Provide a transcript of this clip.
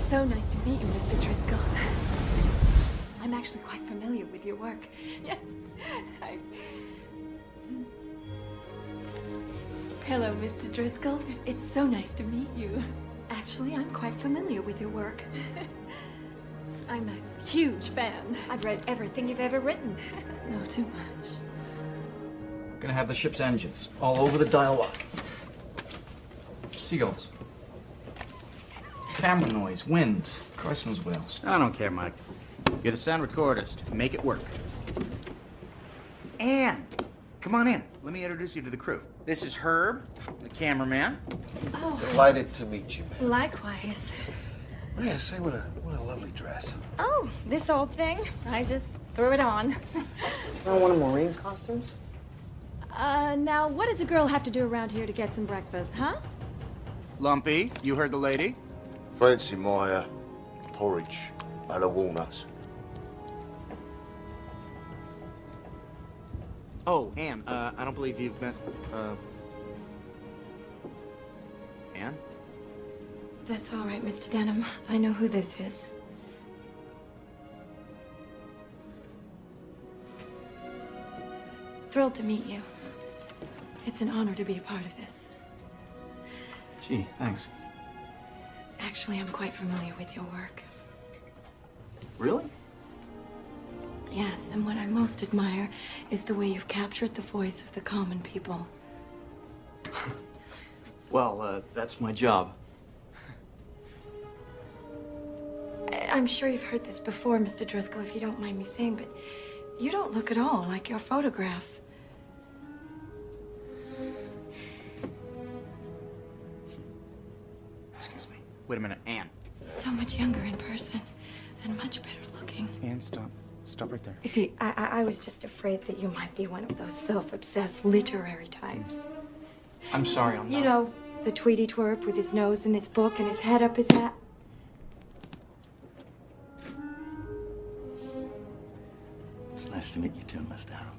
so nice to meet you, Mr. Driscoll. I'm actually quite familiar with your work. Yes. Hello, Mr. Driscoll. It's so nice to meet you. Actually, I'm quite familiar with your work. I'm a huge fan. I've read everything you've ever written. No, too much. Gonna have the ship's engines all over the dialogue. Seagulls. Camera noise, wind, Christmas whales. I don't care, Mike. You're the sound recordist. Make it work. Anne, come on in. Let me introduce you to the crew. This is Herb, the cameraman. Oh, Delighted to meet you, man. likewise. Yeah, say what a lovely dress. Oh, this old thing? I just threw it on. It's not one of Maureen's costumes? Now what does a girl have to do around here to get some breakfast, huh? Lumpy, you heard the lady? Fancy my porridge out of walnuts. Oh, Anne, I don't believe you've met, Anne? That's all right, Mr. Denham. I know who this is. Thrilled to meet you. It's an honor to be a part of this. Gee, thanks. Actually, I'm quite familiar with your work. Really? Yes, and what I most admire is the way you've captured the voice of the common people. Well, that's my job. I'm sure you've heard this before, Mr. Driscoll, if you don't mind me saying, but you don't look at all like your photograph. Excuse me. Wait a minute, Anne. So much younger in person, and much better looking. Anne, stop. Stop right there. You see, I was just afraid that you might be one of those self-obsessed literary types. I'm sorry, I'm not. You know, the Tweety twerp with his nose in his book and his head up his hat. It's nice to meet you too, Mr. Harrow.